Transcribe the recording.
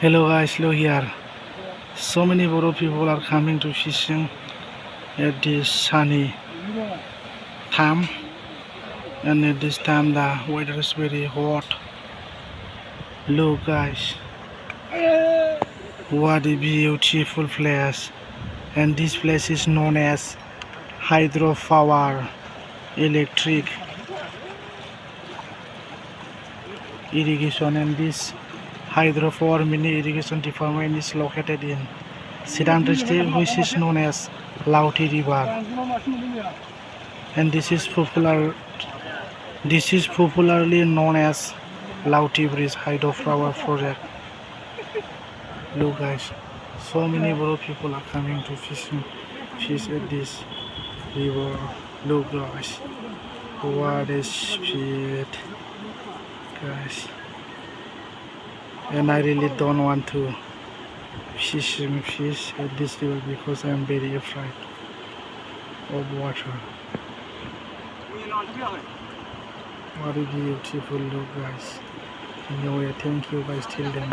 Hello guys, Lo here. So many Boro people are coming to fishing at this sunny time, and at this time the weather is very hot. Look guys, what a beautiful place, and this place is known as hydropower electric irrigation, and this hydropower mini irrigation department is located in Chirang district, which is known as Laoti River, and this is popularly known as Laoti Bridge hydropower project. Look guys, so many Boro people are coming to fish at this river. Look guys, what a speed guys, and I really don't want to fish at this river because I am very afraid of water. What a beautiful look guys. Anyway, thank you guys till then.